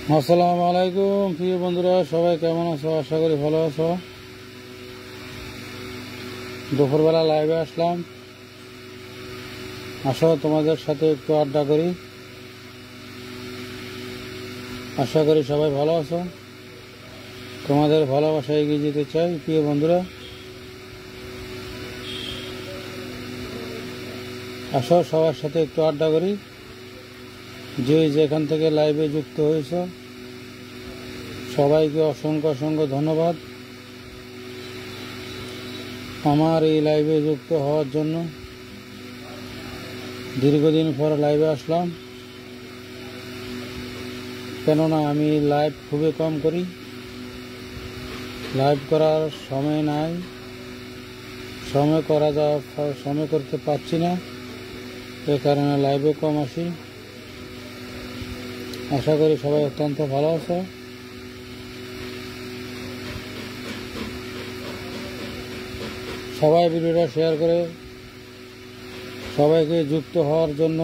আসসালামু আলাইকুম প্রিয় বন্ধুরা, সবাই কেমন আছো? আশা করি ভালো আছো। দুপুরবেলা লাইভে আসলাম, আসো তোমাদের সাথে একটু আড্ডা করি। আশা করি সবাই ভালো আছো। তোমাদের ভালোবাসা এগিয়ে যেতে চাই প্রিয় বন্ধুরা। আসো সবার সাথে একটু আড্ডা করি। যে যেখান থেকে লাইভে যুক্ত হয়েছ সবাইকে অসংখ্য অসংখ্য ধন্যবাদ আমার এই লাইভে যুক্ত হওয়ার জন্য। দীর্ঘদিন পর লাইভে আসলাম, কেননা আমি লাইভ খুবই কম করি। লাইভ করার সময় নাই, সময় করতে পারছি না, এ কারণে লাইভে কম আসি। আশা করি সবাই অত্যন্ত ভালো আছে। সবাই ভিডিওটা শেয়ার করে সবাইকে যুক্ত হওয়ার জন্য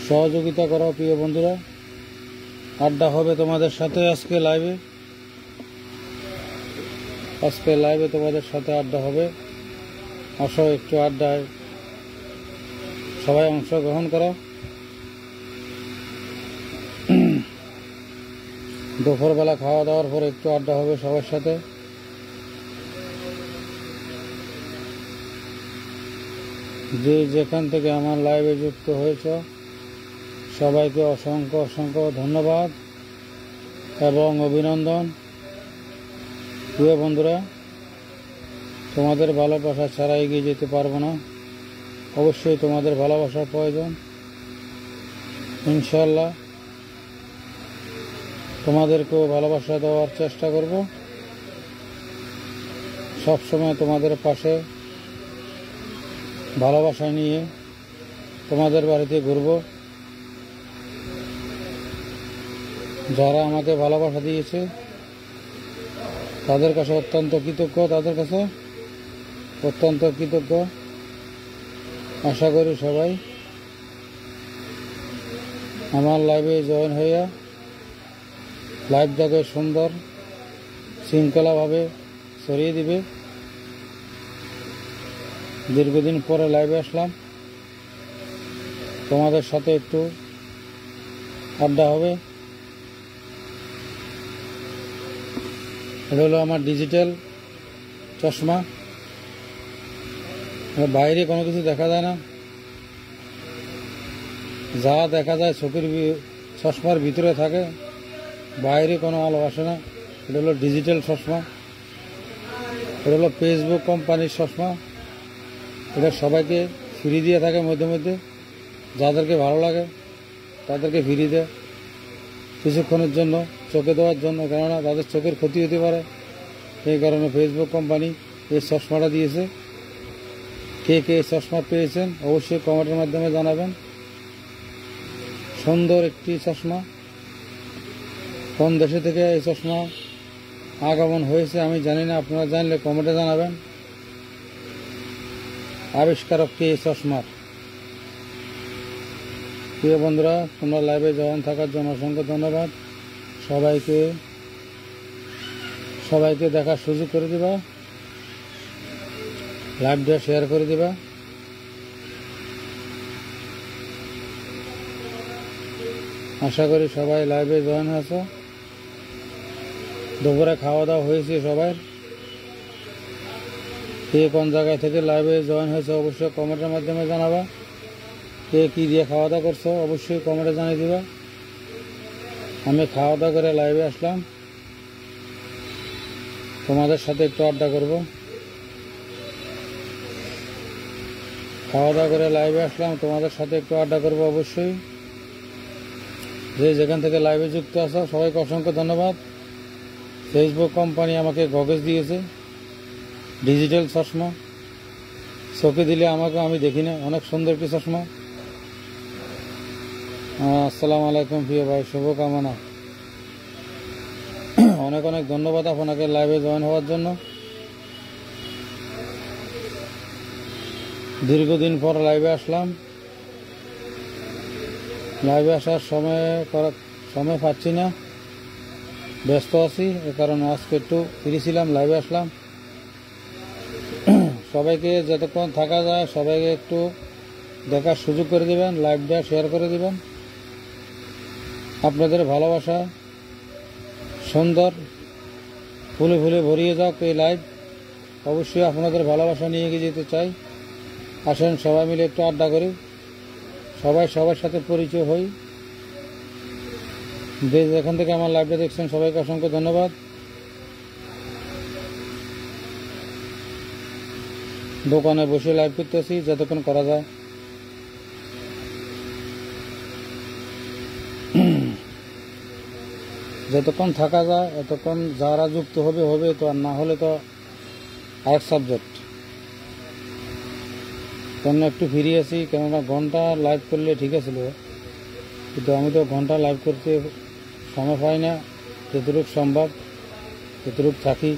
সহযোগিতা করো প্রিয় বন্ধুরা। আড্ডা হবে তোমাদের সাথে আজকে লাইভে তোমাদের সাথে আড্ডা হবে। আসো একটু আড্ডায় সবাই অংশগ্রহণ করো। দুপুরবেলা খাওয়া দাওয়ার পর একটু আড্ডা হবে সবার সাথে। যে যেখান থেকে আমার লাইভে যুক্ত হয়েছ সবাইকে অসংখ্য অসংখ্য ধন্যবাদ এবং অভিনন্দন। প্রিয় বন্ধুরা, তোমাদের ভালোবাসা ছাড়া এগিয়ে যেতে পারবো না। অবশ্যই তোমাদের ভালোবাসার প্রয়োজন। ইনশাআল্লাহ তোমাদেরকেও ভালোবাসা দেওয়ার চেষ্টা করব। সবসময় তোমাদের পাশে ভালোবাসা নিয়ে তোমাদের বাড়িতে ঘুরব। যারা আমাকে ভালোবাসা দিয়েছে তাদের কাছে অত্যন্ত কৃতজ্ঞ। আশা করি সবাই আমার লাইভে জয়েন হইয়া লাইভটাকে সুন্দর শৃঙ্খলাভাবে ছড়িয়ে দিবে। দীর্ঘদিন পরে লাইভে আসলাম, তোমাদের সাথে একটু আড্ডা হবে। এটা হলো আমার ডিজিটাল চশমা। বাইরে কোনো কিছু দেখা যায় না, যা দেখা যায় চোখের চশমার ভিতরে থাকে, বাইরে কোনো আলো আসে না। এটা হলো ডিজিটাল চশমা। এটা হলো ফেসবুক কোম্পানির চশমা। এটা সবাইকে ফ্রি দিয়ে থাকে, মধ্যে মধ্যে যাদেরকে ভালো লাগে তাদেরকে ফ্রি দেয় কিছুক্ষণের জন্য, চোখে দেওয়ার জন্য, কেননা তাদের চোখের ক্ষতি হতে পারে। এই কারণে ফেসবুক কোম্পানি এই চশমাটা দিয়েছে। কে কে এই চশমা পেয়েছেন অবশ্যই কমেন্টের মাধ্যমে জানাবেন। সুন্দর একটি চশমা। কোন দেশে থেকে এই চশমা আগমন হয়েছে আমি জানি না, আপনারা জানলে কমেন্টে জানাবেন। আবিষ্কারক কে এই চশমার। প্রিয় বন্ধুরা, তোমরা লাইভে জয়েন থাকার জন্য অসংখ্য ধন্যবাদ। সবাইকে দেখার সুযোগ করে দিবা, লাইভটা শেয়ার করে দিবা। আশা করি সবাই লাইভে জয়েন হয়েছে। দুপুরে খাওয়া দাওয়া হয়েছে সবাই। কে কোন জায়গায় থেকে লাইভে জয়েন হয়েছে অবশ্যই কমেন্টের মাধ্যমে জানাবা। কে কী দিয়ে খাওয়া দাওয়া করছো অবশ্যই কমেন্টে জানিয়ে দিবা। আমি খাওয়া দাওয়া করে লাইভে আসলাম, তোমাদের সাথে একটু আড্ডা করব। খাওয়া দাওয়া করে লাইভে আসলাম, তোমাদের সাথে একটু আড্ডা করব অবশ্যই। যে যেখান থেকে লাইভে যুক্ত আছো সবাইকে অসংখ্য ধন্যবাদ। ফেসবুক কোম্পানি আমাকে গগেজ দিয়েছে, ডিজিটাল চশমা। চোখে দিলে আমি দেখি না, অনেক সুন্দর একটি চশমা। আসসালামু আলাইকুম প্রিয় ভাই, শুভকামনা। অনেক অনেক ধন্যবাদ আপনাকে লাইভে জয়েন হওয়ার জন্য। দীর্ঘদিন পর লাইভে আসলাম। লাইভে আসার সময় পাচ্ছি না, ব্যস্ত আছি। এ কারণে আজকে একটু ফ্রি ছিলাম, লাইভে আসলাম। সবাইকে যতক্ষণ থাকা যায় সবাইকে একটু দেখার সুযোগ করে দিবেন, লাইভটা শেয়ার করে দিবেন। আপনাদের ভালোবাসা সুন্দর ফুলে ফুলে ভরিয়ে যাক এই লাইভ। অবশ্যই আপনাদের ভালোবাসা নিয়ে এগিয়ে যেতে চাই। আসেন সবাই মিলে একটু আড্ডা করি, সবাই সবার সাথে পরিচয় হই। যেখান থেকে আমার লাইভটা দেখছেন সবাইকে অসংখ্য ধন্যবাদ। দোকানে বসে লাইভ করতেছি, যতক্ষণ করা যায়। যতক্ষণ থাকা যায় এতক্ষণ যারা যুক্ত হবে হবে, তো আর না হলে তো আরেক সাবজেক্ট। কেন একটু ফিরে আছি, কেননা ঘন্টা লাইভ করলে ঠিক আছিল, কিন্তু আমি তো ঘন্টা লাইভ করতে সময় পাই না। যতটুকু সম্ভব ততটুকু থাকি।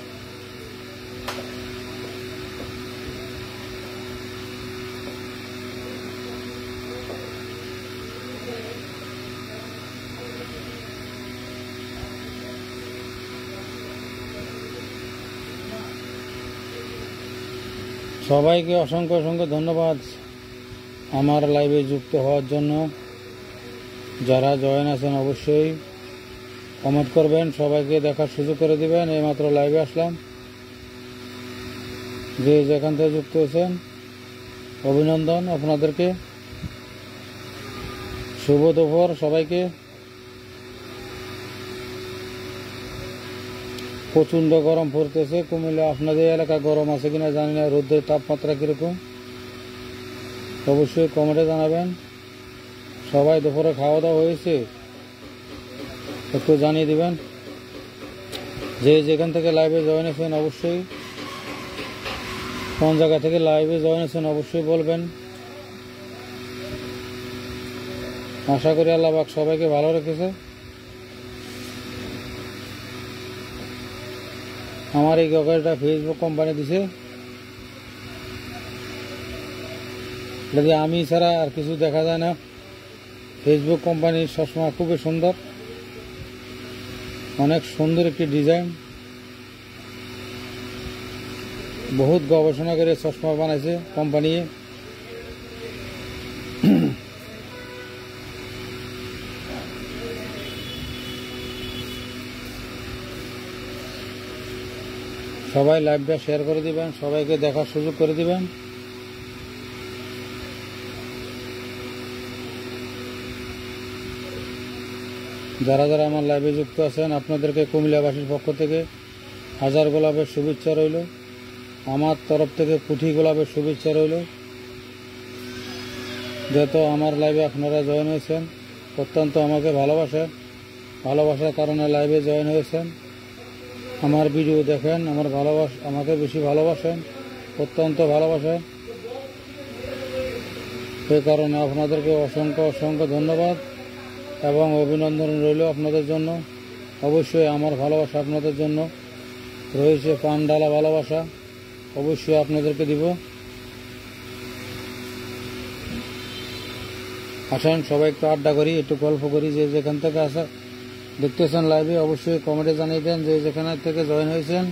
সবাইকে অসংখ্য অসংখ্য ধন্যবাদ আমার লাইভে যুক্ত হওয়ার জন্য। যারা জয়েন আছেন অবশ্যই কমেন্ট করবেন, সবাইকে দেখার সুযোগ করে দিবেন। এইমাত্র লাইভে আসলাম, যে যেখান থেকে যুক্ত হয়েছেন অভিনন্দন আপনাদেরকে। শুভ দুপুর সবাইকে। প্রচণ্ড গরম পড়তেছে কুমিল্লা। আপনাদের এলাকা গরম আছে কিনা জানি না, রোদের তাপমাত্রা কীরকম অবশ্যই কমেন্টে জানাবেন। সবাই দুপুরে খাওয়া দাওয়া হয়েছে একটু জানিয়ে দিবেন। যে যেখান থেকে লাইভে জয়েন আছেন অবশ্যই, কোন জায়গা থেকে লাইভে জয়েন আছেন অবশ্যই বলবেন। আশা করি আল্লাহ পাক সবাইকে ভালো রেখেছে। আমার এই গগলটা ফেসবুক কোম্পানি দিছে, যদি আমি ছাড়া আর কিছু দেখা যায় না। ফেসবুক কোম্পানির চশমা খুবই সুন্দর, অনেক সুন্দর একটি ডিজাইন। বহুত গবেষণা করে চশমা বানাইছে কোম্পানি। সবাই লাইভটা শেয়ার করে দিবেন, সবাইকে দেখার সুযোগ করে দিবেন। যারা যারা আমার লাইভে যুক্ত আছেন আপনাদেরকে কুমিল্লাবাসীর পক্ষ থেকে হাজার গোলাপের শুভেচ্ছা রইল। আমার তরফ থেকে কোটি গোলাপের শুভেচ্ছা রইল। যেহেতু আমার লাইভে আপনারা জয়েন হয়েছেন, অত্যন্ত আমাকে ভালোবাসার কারণে লাইভে জয়েন হয়েছেন। আমার ভিডিও দেখেন, আমাকে বেশি ভালোবাসেন, অত্যন্ত ভালোবাসেন। সেই কারণে আপনাদেরকে অসংখ্য অসংখ্য ধন্যবাদ এবং অভিনন্দন রইল আপনাদের জন্য। অবশ্যই আমার ভালোবাসা আপনাদের জন্য রয়েছে, প্রাণ ঢালা ভালোবাসা অবশ্যই আপনাদেরকে দিব। আসেন সবাই একটু আড্ডা করি, একটু গল্প করি। যে যেখান থেকে দেখতেছেন লাইভে অবশ্যই কমেন্টে জানিয়ে দেন যে যেখানে থেকে জয়েন হয়েছেন।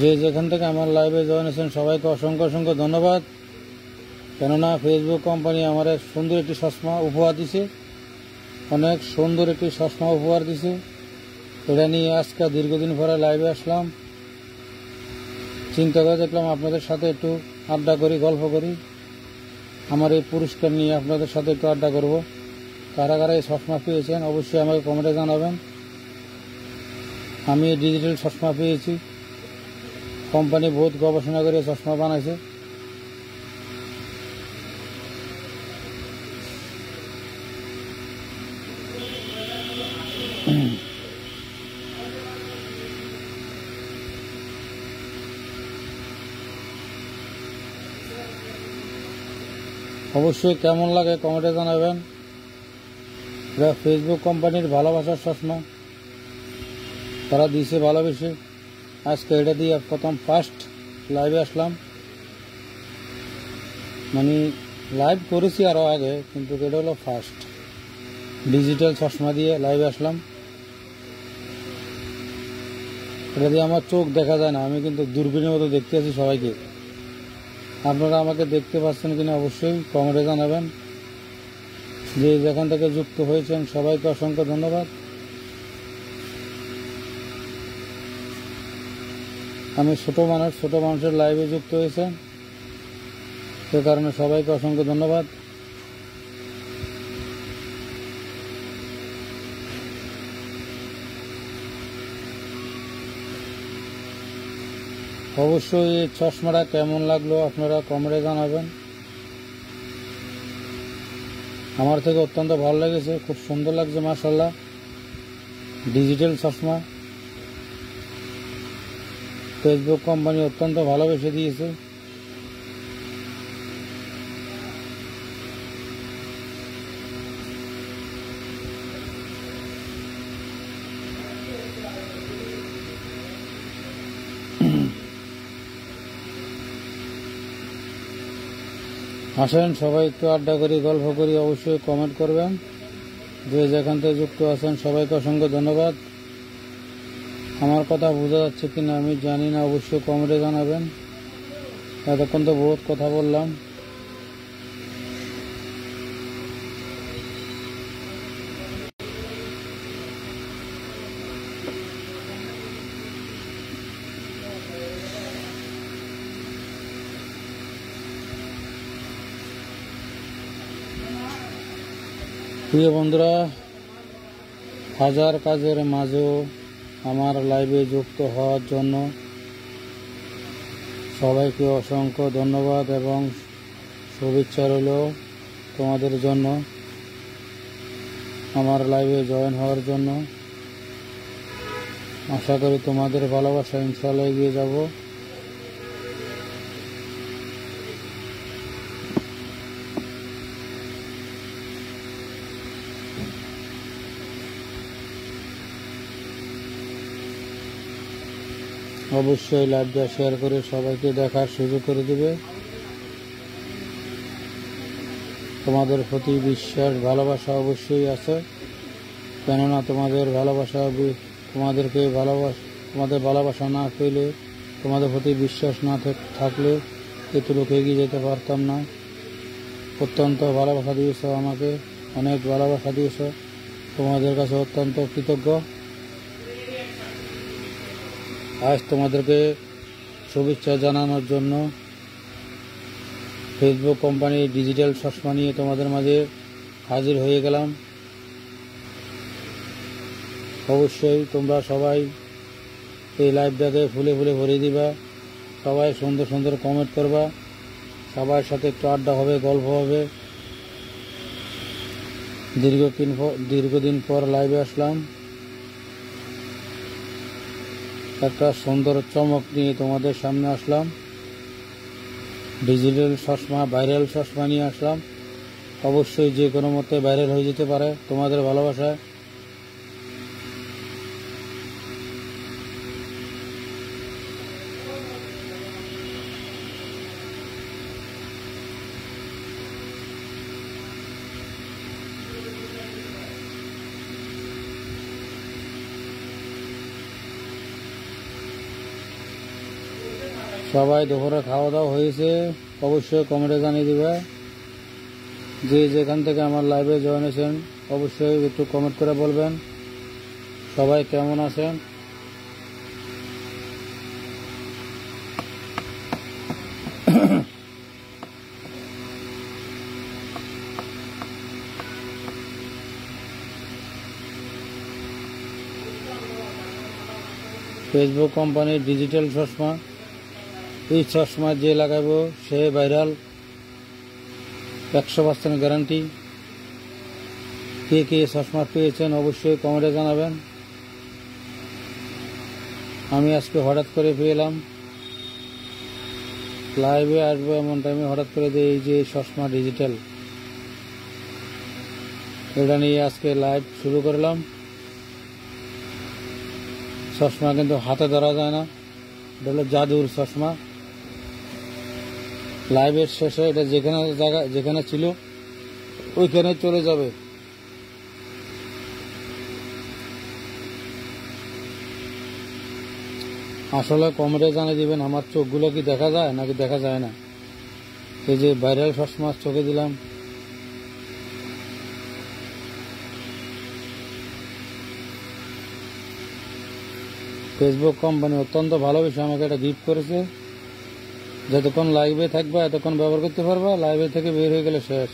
যে যেখান থেকে আমার লাইভে জয়েন হয়েছেন সবাইকে অসংখ্য অসংখ্য ধন্যবাদ। কেননা ফেসবুক কোম্পানি আমার এক সুন্দর একটি চশমা উপহার দিছে, অনেক সুন্দর একটি চশমা উপহার দিছে। এটা নিয়ে আজকে দীর্ঘদিন পরে লাইভে আসলাম। চিন্তা করে দেখলাম আপনাদের সাথে একটু আড্ডা করি, গল্প করি। আমার এই পুরস্কার নিয়ে আপনাদের সাথে একটু আড্ডা করব। কারা কারা এই চশমা পেয়েছেন অবশ্যই আমাকে কমেন্টে জানাবেন। আমি ডিজিটাল চশমা পেয়েছি, কোম্পানি বহুত গবেষণা করে চশমা বানাইছে। অবশ্যই কেমন লাগে কমেন্টে জানাবেন। এটা ফেসবুক কোম্পানির ভালোবাসার চশমা, তারা দিয়েছে ভালোবেসে। আজকে এটা দিয়ে প্রথম ফার্স্ট লাইভে আসলাম, মানে লাইভ করেছি আরও আগে, কিন্তু এটা হলো ফার্স্ট ডিজিটাল চশমা দিয়ে লাইভে আসলাম। এটা দিয়ে আমার চোখ দেখা যায় না, আমি কিন্তু দূরবীনের মতো দেখতে আছি সবাইকে। আপনারা আমাকে দেখতে পাচ্ছেন কিনা অবশ্যই কমেন্টে জানাবেন। যে যেখান থেকে যুক্ত হয়েছেন সবাইকে অসংখ্য ধন্যবাদ। আমি ছোট মানুষের লাইভে যুক্ত হয়েছেন, সে কারণে সবাইকে অসংখ্য ধন্যবাদ। অবশ্যই এই চশমাটা কেমন লাগলো আপনারা কমেন্টে জানাবেন। আমার থেকে অত্যন্ত ভালো লেগেছে, খুব সুন্দর লাগছে মাশাআল্লাহ। ডিজিটাল চশমা ফেসবুক কোম্পানি অত্যন্ত ভালোবেসে দিয়েছে। আসেন সবাই একটু আড্ডা করি, গল্প করি। অবশ্যই কমেন্ট করবেন। যে যেখান থেকে যুক্ত আছেন সবাইকে অসংখ্য ধন্যবাদ। আমার কথা বোঝা যাচ্ছে কিনা আমি জানি না, অবশ্যই কমেন্টে জানাবেন। এতক্ষণ তো বহুত কথা বললাম। প্রিয় বন্ধুরা, হাজার কাজের মাঝেও আমার লাইভে যুক্ত হওয়ার জন্য সবাইকে অসংখ্য ধন্যবাদ এবং শুভেচ্ছা রইল তোমাদের জন্য। আমার লাইভে জয়েন হওয়ার জন্য আশা করি তোমাদের ভালোবাসা ইনশাআল্লাহ এগিয়ে যাব। অবশ্যই লাইভটা শেয়ার করে সবাইকে দেখার সুযোগ করে দেবে। তোমাদের প্রতি বিশ্বাস ভালোবাসা অবশ্যই আছে, কেননা তোমাদের ভালোবাসা না পেলে, তোমাদের প্রতি বিশ্বাস না থাকলে এতটুকু এগিয়ে যেতে পারতাম না। অত্যন্ত ভালোবাসা দিয়েছ আমাকে, অনেক ভালোবাসা দিয়েছ, তোমাদের কাছে অত্যন্ত কৃতজ্ঞ। আজ তোমাদেরকে শুভেচ্ছা জানানোর জন্য ফেসবুক কোম্পানির ডিজিটাল চশমা নিয়ে তোমাদের মাঝে হাজির হয়ে গেলাম। অবশ্যই তোমরা সবাই এই লাইভটাকে ফুলে ফুলে ভরে দিবা, সবাই সুন্দর সুন্দর কমেন্ট করবা, সবার সাথে একটু আড্ডা হবে, গল্প হবে। দীর্ঘদিন পর লাইভে আসলাম, একটা সুন্দর চমক নিয়ে তোমাদের সামনে আসলাম। ডিজিটাল চশমা, ভাইরাল চশমা নিয়ে আসলাম। অবশ্যই যে কোনো মতে ভাইরাল হয়ে যেতে পারে তোমাদের ভালোবাসায়। সবাই দুপুরে খাওয়া দাওয়া হয়েছে অবশ্যই কমেন্টে জানিয়ে দিবে। যে যেখান থেকে আমার লাইভে জয়েন হয়েছেন অবশ্যই একটু কমেন্ট করে বলবেন সবাই কেমন আছেন। ফেসবুক কোম্পানির ডিজিটাল চশমা, এই চশমা যে লাগাবো সে ভাইরাল, 100% গ্যারান্টি। কে কে চশমা পেয়েছেন অবশ্যই কমেন্টে জানাবেন। আমি আজকে হঠাৎ করে পেলাম, লাইভে আসবো এমন টাইমে হঠাৎ করে দিয়ে এই যে চশমা ডিজিটাল, এটা নিয়ে আজকে লাইভ শুরু করলাম। চশমা কিন্তু হাতে ধরা যায় না, এটা হলো জাদুর চশমা। লাইভের শেষে এটা যেখানে ছিল ওইখানে চলে যাবে। আসলে কমেন্টে জানিয়ে দিবেন আমার চোখগুলো কি দেখা যায় নাকি দেখা যায় না। এই যে ভাইরাল চশমা চোখে দিলাম। ফেসবুক কোম্পানি অত্যন্ত ভালো বিষয়, আমাকে এটা গিফট করেছে। যতক্ষণ লাইভে থাকবা এতক্ষণ ব্যবহার করতে পারবা, লাইভে থেকে বের হয়ে গেলে শেষ,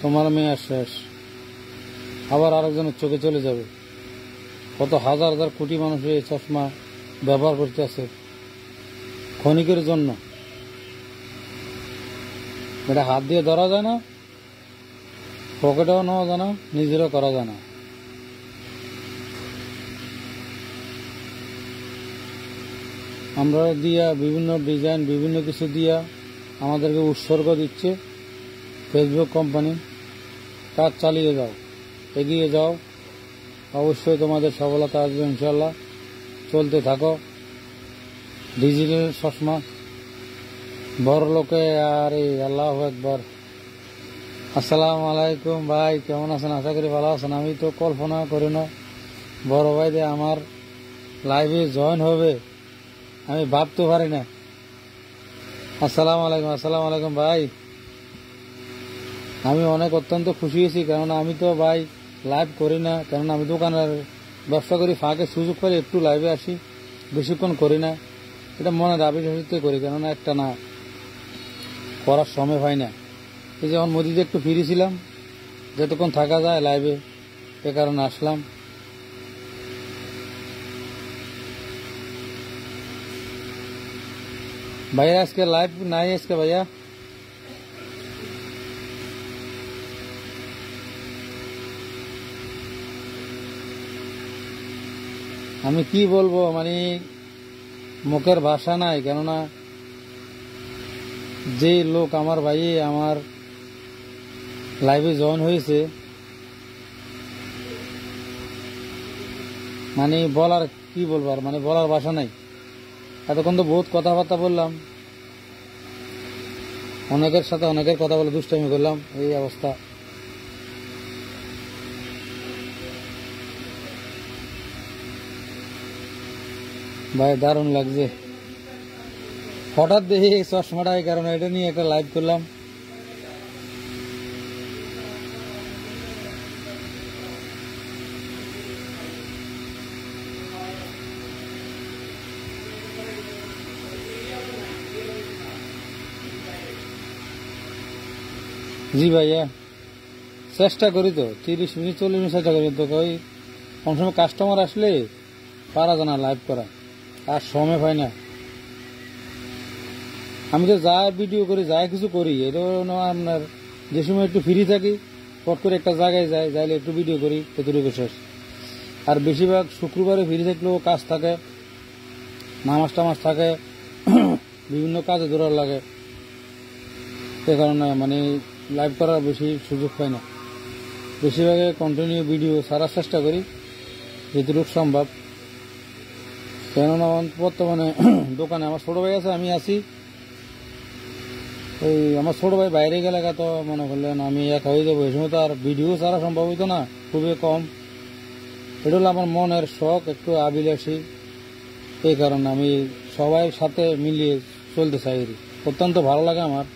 তোমার মেয়াদ শেষ, আবার আরেকজনের চোখে চলে যাবে। কত হাজার হাজার কোটি মানুষ এই চশমা ব্যবহার করতে আছে ক্ষণিকের জন্য। এটা হাত দিয়ে ধরা যায় না, পকেটেও নেওয়া যায় না, নিজেরও করা যায় না। আমরা দিয়া বিভিন্ন ডিজাইন বিভিন্ন কিছু দিয়া আমাদেরকে উৎসর্গ দিচ্ছে ফেসবুক কোম্পানি। কাজ চালিয়ে যাও, এগিয়ে যাও, অবশ্যই তোমাদের সফলতা আসবে ইনশাল্লাহ। চলতে থাকো। ডিজিটাল চশমা বড় লোকে আর আল্লাহু আকবার। আসসালামু আলাইকুম ভাই, কেমন আছেন? আশা করি ভালো আছেন। আমি তো কল্পনা করি না বড় ভাই দিয়ে আমার লাইভে জয়েন হবে, আমি ভাবতে পারি না। আসসালামু আলাইকুম। আসসালামু আলাইকুম ভাই, আমি অনেক অত্যন্ত খুশি হয়েছি, কেননা আমি তো ভাই লাইভ করি না, কেননা আমি দোকানের ব্যবসা করি, ফাঁকে সুযোগ পেলে একটু লাইভে আসি, বেশিক্ষণ করি না। এটা মনে দাবি হাসিতে করি, কেননা একটা না করার সময় হয় না। এই যেমন মোদিতে একটু ফ্রি ছিলাম, যতক্ষণ থাকা যায় লাইভে, এ কারণে আসলাম। ভাইয়া আজকে লাইভ নাই আজকে ভাইয়া। আমি কি বলবো, মানে মুখের ভাষা নাই, কেননা যে লোক আমার ভাই আমার লাইভে জয়েন হয়েছে, মানে বলার কি বলবো আর, মানে বলার ভাষা নাই। এতক্ষণ তো বহুত কথাবার্তা বললাম, অনেকের সাথে অনেকের কথা বলে দুষ্টামি করলাম, এই অবস্থা। ভাই দারুণ লাগছে, হঠাৎ দেখি এই চশমাটা, এই কারণে এটা নিয়ে একটা লাইভ করলাম। জি ভাইয়া, চেষ্টা করি তো 30 মিনিট 40 মিনিট চেষ্টা করি তো। ওই কোন সময় কাস্টমার আসলে পারা যায় না লাইভ করা, আর সময় পাই না। আমি তো যা ভিডিও করি, যা কিছু করি, এটা আপনার যে সময় একটু ফ্রি থাকি, পট করে একটা জায়গায় যাইলে একটু ভিডিও করি, এতটুকু শেষ। আর বেশিরভাগ শুক্রবারে ফ্রি থাকলেও কাজ থাকে, নামাজ টামাজ থাকে, বিভিন্ন কাজে দৌড়ার লাগে, সে কারণে মানে লাইভ করার বেশি সুযোগ পাই না। বেশিরভাগে কন্টিনিউ ভিডিও ছাড়ার চেষ্টা করি যতটুকু সম্ভব, কেননা বর্তমানে দোকানে আমার ছোট ভাই আছে, আমি আছি। ওই আমার ছোট ভাই বাইরে গেলে তো মনে করলেন আমি একা হয়ে যাবো, এই সময় তো আর ভিডিও ছাড়া সম্ভব হইতো না, খুবই কম। এটা হলো আমার মনের শখ, একটু আবিলাসী, এই কারণে আমি সবাই সাথে মিলিয়ে চলতে চাই। অত্যন্ত ভালো লাগে আমার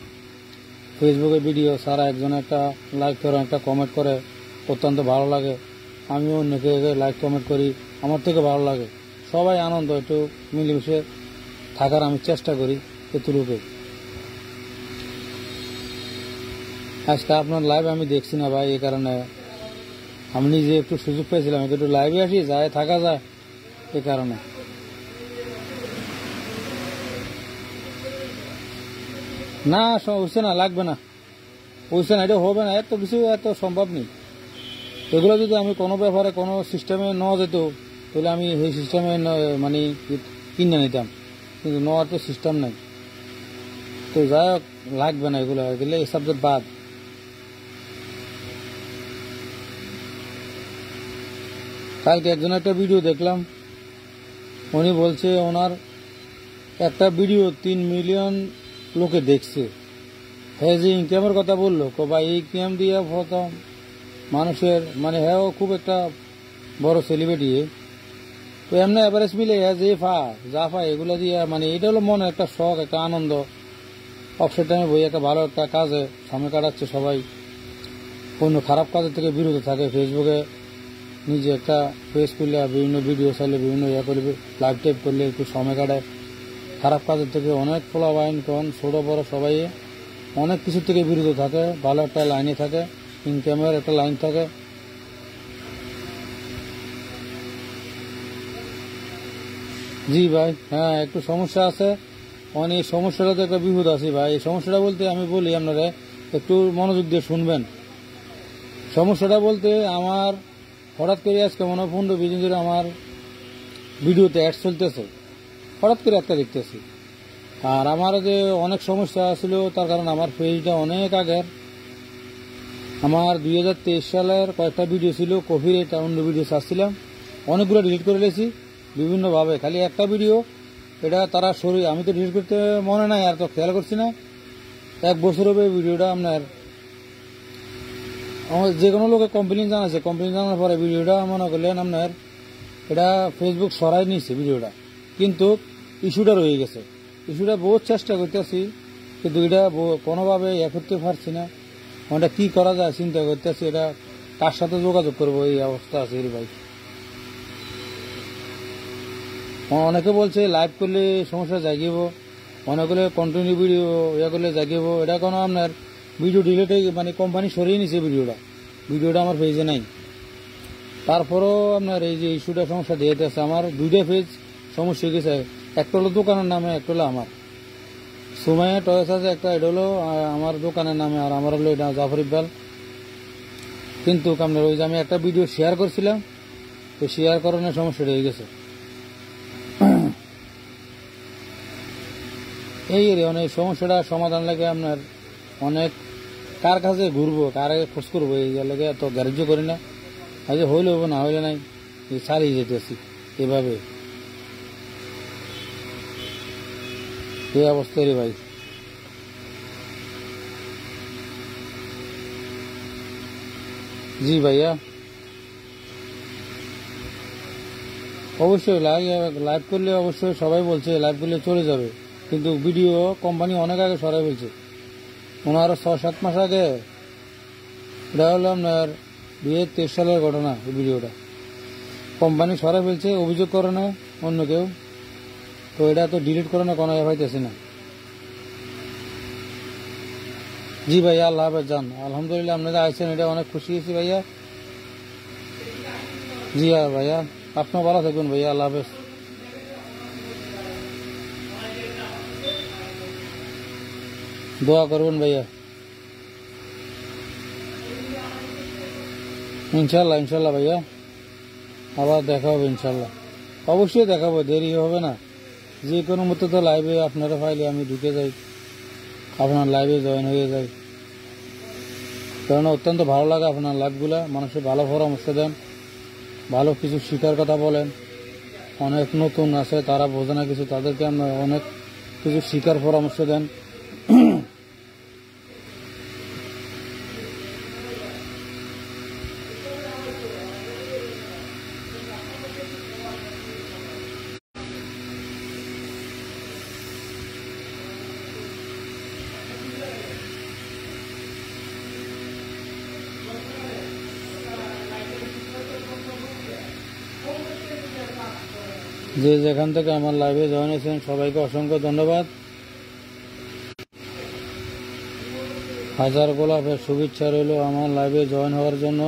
ফেসবুকে ভিডিও ছাড়া, একজন একটা লাইক করে একটা কমেন্ট করে, অত্যন্ত ভালো লাগে। আমিও অন্যকে লাইক কমেন্ট করি, আমার থেকে ভালো লাগে। সবাই আনন্দ, একটু মিলেমিশে থাকার আমি চেষ্টা করি এতটুকু। আজকে আপনার লাইভ আমি দেখছি না ভাই, এই কারণে আমি নিজে একটু সুযোগ পেয়েছিলাম, একটু লাইভে আসি, যায় থাকা যায়, এই কারণে। না হচ্ছে না, লাগবে না, হচ্ছে না, এটা হবে না, এত কিছু এত সম্ভব নেই। এগুলো যদি আমি কোনো ব্যাপারে কোনো সিস্টেমে নেওয়া যেত, তাহলে আমি সেই সিস্টেমে মানে কিনে নিতাম, কিন্তু নেওয়ার তো সিস্টেম নাই। তো যাই হোক, লাগবে না এগুলো, এগুলো এই সাবজেক্ট বাদ। কালকে একজন একটা ভিডিও দেখলাম, উনি বলছে ওনার একটা ভিডিও 3 মিলিয়ন লোকে দেখছে। হ্যাঁ, যে ইনকামের কথা বললো, বা এই ইনকাম দিয়ে প্রথম মানুষের মানে হ্যাঁ খুব একটা বড় সেলিব্রিটি। তো এমনি অ্যাভারেজ মিলে যে যা পায় এগুলো দিয়ে মানে এটা হলো মনে একটা শখ, একটা আনন্দ। অবসর টাইমে বই একটা ভালো একটা কাজে সময় কাটাচ্ছে সবাই, অন্য খারাপ কাজের থেকে বিরত থাকে। ফেসবুকে নিজে একটা পেজ করলে বিভিন্ন ভিডিও চাইলে বিভিন্ন করলে লাইভ টাইপ করলে একটু সময় কাটায়। খারাপ কাজের থেকে অনেক ফলাবাইন কন ছোট বড় সবাই অনেক কিছুর থেকে বিরত থাকে, ভালো একটা লাইনে থাকে, ইনকামের একটা লাইন থাকে। জি ভাই, হ্যাঁ একটু সমস্যা আছে, অনেক সমস্যাটা তো একটা বিপদ আছে ভাই। এই সমস্যাটা বলতে আমি বলি আপনারা একটু মনোযোগ দিয়ে শুনবেন। সমস্যাটা বলতে আমার হঠাৎ করে আজকে মনে হয় 15-20 দিন ধরে আমার ভিডিওতে অ্যাড চলতেছে, হঠাৎ করে একটা দেখতেছি। আর আমার যে অনেক সমস্যা ছিল, তার কারণ আমার পেজটা অনেক আগের, আমার 2023 সালের কয়েকটা ভিডিও ছিল কফির, এটা অন্য ভিডিও ছাড়ছিলাম, অনেকগুলো ডিলিট করে নিয়েছি বিভিন্নভাবে। খালি একটা ভিডিও এটা তারা সরি, আমি তো ডিলিট করতে মনে নাই আর তো খেয়াল করছি না। 1 বছর হবে ভিডিওটা আপনার, আমার যে কোনো লোকে কমপ্লেন জানাচ্ছে, কমপ্লেন জানানোর পরে ভিডিওটা মনে করলেন আপনার এটা ফেসবুক সরাই নিয়েছে ভিডিওটা, কিন্তু ইস্যুটা রয়ে গেছে। ইস্যুটা বহুত চেষ্টা করতেছি, কিন্তু এটা কোনোভাবে করতে পারছি না। ওটা কি করা যায় চিন্তা করতেছি, এটা কার সাথে যোগাযোগ করবো, এই অবস্থা আছে ভাই। অনেকে বলছে লাইভ করলে সমস্যা জাগিব, অনেকগুলো কন্টিনিউ ভিডিও করলে জাগিব। এটা কোনো আপনার ভিডিও ডিলেট মানে কোম্পানি সরিয়ে নিছে ভিডিওটা আমার পেজে নাই। তারপরেও আপনার এই যে ইস্যুটা সমস্যা দিয়ে আছে, আমার 2টা পেজ সমস্যা হয়ে গেছে। একটা হলো দোকানের নামে, একটা হলো আমার সুমাইয়া টয়েস আছে একটা, এটা হলো আমার দোকানের নামে, আর আমার হলো এটা জাফর ইকবাল। কিন্তু আপনার ওই যে আমি একটা ভিডিও শেয়ার করছিলাম, তো শেয়ার করানোর সমস্যাটা হয়ে গেছে। এই অনেক সমস্যাটা সমাধান লাগে আপনার অনেক কার কাছে ঘুরবো, কার খোঁজ করবো, এই লাগে এত গ্যারেজও করি না। আজ হইলে হবো, না হইলে নাই, ছাড়িয়ে যেতেছি এভাবে। এই অবস্থা রে ভাই। জি ভাইয়া, অবশ্যই লাইভ করলে অবশ্যই সবাই বলছে লাইভ করলে চলে যাবে, কিন্তু ভিডিও কোম্পানি অনেক আগে সরাই ফেলছে। ওনার 6-7 মাস আগে, এটা হলো আপনার 2023 সালের ঘটনা। এই ভিডিওটা কোম্পানি সরাই ফেলছে, অভিযোগ করে না অন্য কেউ, তো এটা তো ডিলিট করে না কোনো পাইতেছি না। জি ভাইয়া, আল্লাহ হাফেজ যান। আলহামদুলিল্লাহ আপনারা আইসেন, এটা অনেক খুশি হয়েছি ভাইয়া। জি ভাইয়া, আপনিও ভালো থাকবেন ভাইয়া, আল্লাহ হাফেজ। দোয়া করবেন ভাইয়া। ইনশাল্লাহ ইনশাল্লাহ ভাইয়া, আবার দেখা হবে ইনশাল্লাহ। অবশ্যই দেখাবো, দেরি হবে না। যে কোনো মতো তো লাইভে আপনারা পাইলে আমি ঢুকে যাই, আপনার লাইভে জয়েন হয়ে যাই, কারণ অত্যন্ত ভালো লাগে আপনার লাইভগুলা। মানুষের ভালো পরামর্শ দেন, ভালো কিছু শিখার কথা বলেন। অনেক নতুন আছে, তারা বোঝে না কিছু, তাদেরকে আপনার অনেক কিছু শিখার পরামর্শ দেন। যে যেখান থেকে আমার লাইভে জয়েন হয়েছেন সবাইকে অসংখ্য ধন্যবাদ। হাজার গোলাপের শুভেচ্ছা রইল আমার লাইভে জয়েন হওয়ার জন্য।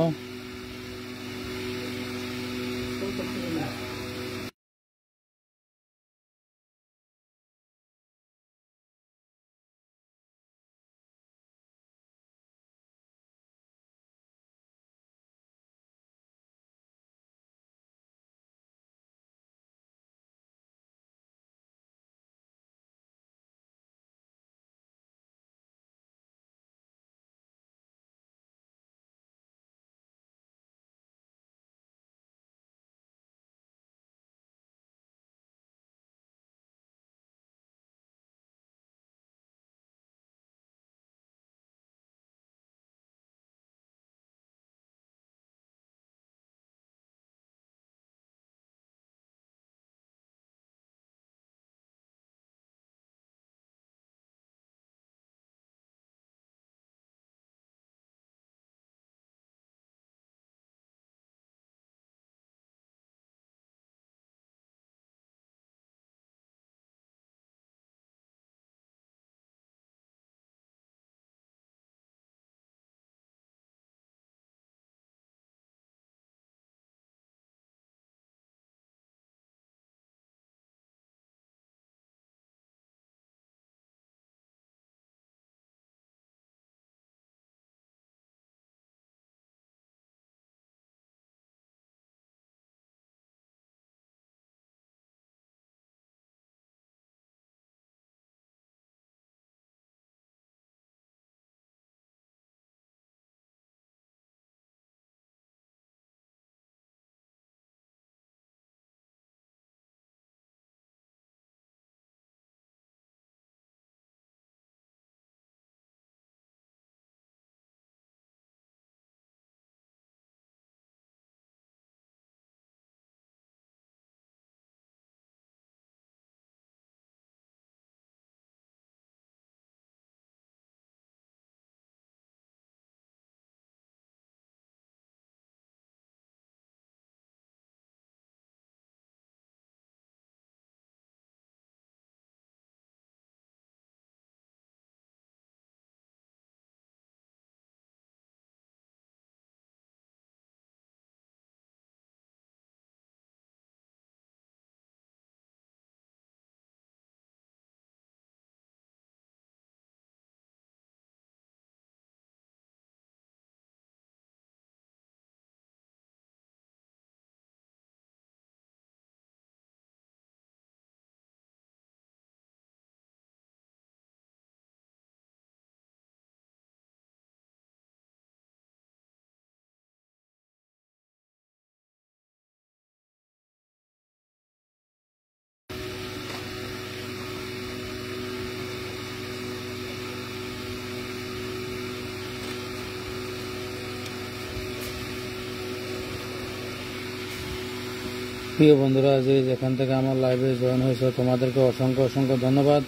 প্রিয় বন্ধুরা, যে যেখান থেকে আমার লাইভে জয়েন হয়েছে তোমাদেরকে অসংখ্য অসংখ্য ধন্যবাদ।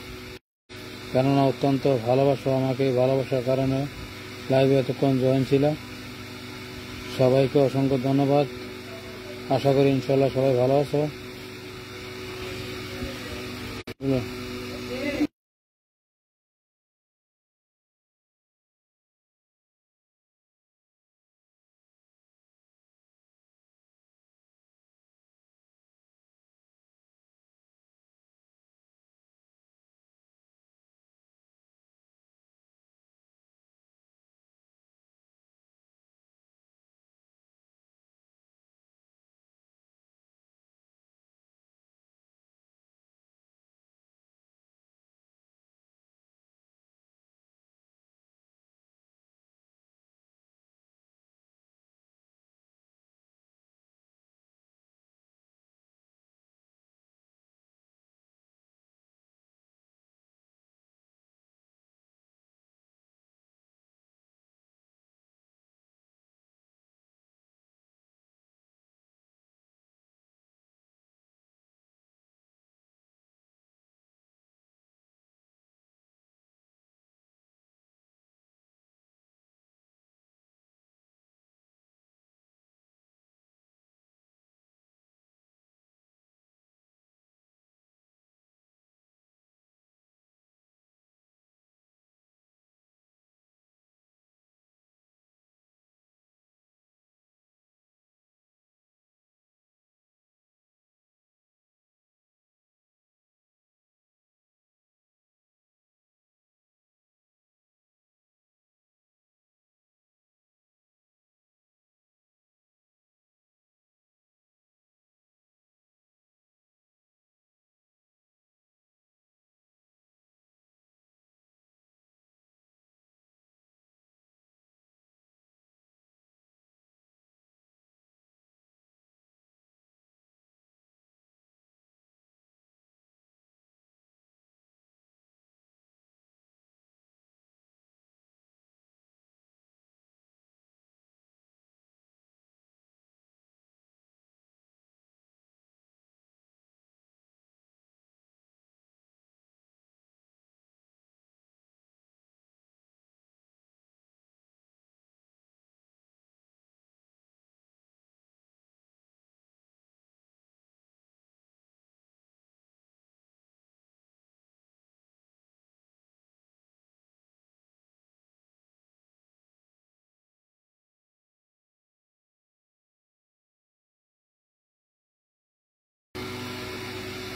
কেননা অত্যন্ত ভালোবাসো আমাকে, ভালোবাসার কারণে লাইভে এতক্ষণ জয়েন ছিল। সবাইকে অসংখ্য ধন্যবাদ। আশা করি ইনশাল্লাহ সবাই ভালো আছো।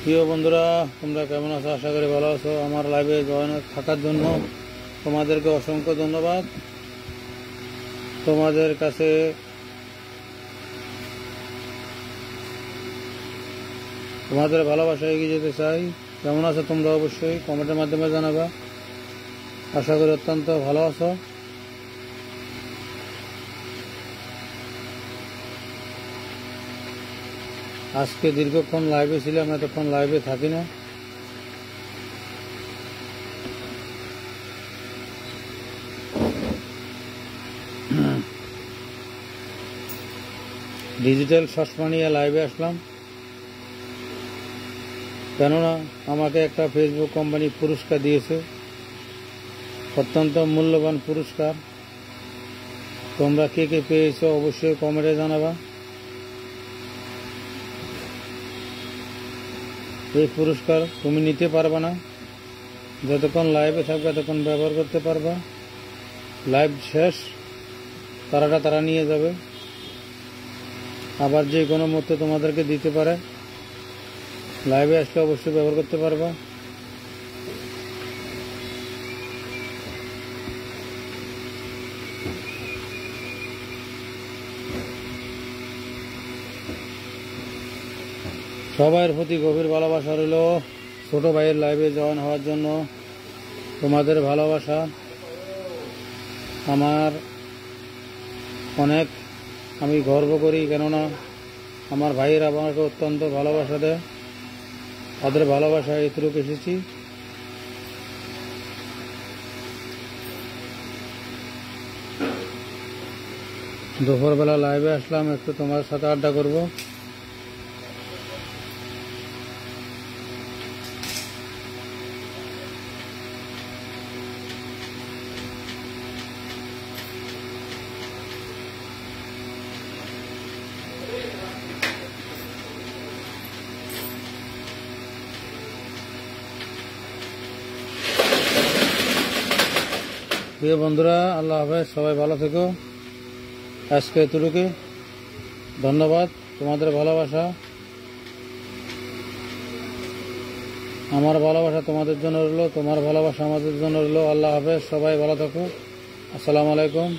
প্রিয় বন্ধুরা, তোমরা কেমন আছো? আশা করি ভালো আছো। আমার লাইভে জয়েন থাকার জন্য তোমাদেরকে অসংখ্য ধন্যবাদ। তোমাদের কাছে তোমাদের ভালোবাসা এগিয়ে যেতে চাই। কেমন আছো তোমরা অবশ্যই কমেন্টের মাধ্যমে জানাবা। আশা করি অত্যন্ত ভালো আছো। আজকে দীর্ঘক্ষণ লাইভে ছিলাম, এতক্ষণ লাইভে থাকি না। ডিজিটাল চশমা নিয়ে লাইভে আসলাম, কেননা আমাকে একটা ফেসবুক কোম্পানি পুরস্কার দিয়েছে, অত্যন্ত মূল্যবান পুরস্কার। তোমরা কে কে পেয়েছো অবশ্যই কমেন্টে জানাবা। এই পুরস্কার তুমি নিতে পারবা না, যতক্ষণ লাইভে থাকবে ততক্ষণ ব্যবহার করতে পারবা। লাইভ শেষ, তারা নিয়ে যাবে। আবার যে কোনো মুহূর্তে তোমাদেরকে দিতে পারে। লাইভে আসলে অবশ্যই ব্যবহার করতে পারবা। সবার প্রতি গভীর ভালোবাসা রইল। ছোট ভাইয়ের লাইভে জয়েন হওয়ার জন্য তোমাদের ভালোবাসা আমার অনেক, আমি গর্ব করি। কেননা আমার ভাইয়েরা আমাকে অত্যন্ত ভালোবাসা দেয়, তাদের ভালোবাসায় এতটুকু এসেছি। দুপুরবেলা লাইভে আসলাম, একটু তোমার সাথে আড্ডা করব। প্রিয় বন্ধুরা, আল্লাহ হাফেজ, সবাই ভালো থেকো। আজকে এতটুকু, ধন্যবাদ। তোমাদের ভালোবাসা, আমার ভালোবাসা তোমাদের জন্য রইল, তোমার ভালোবাসা আমাদের জন্য রইল। আল্লাহ হাফেজ, সবাই ভালো থাকো। আসসালামু আলাইকুম।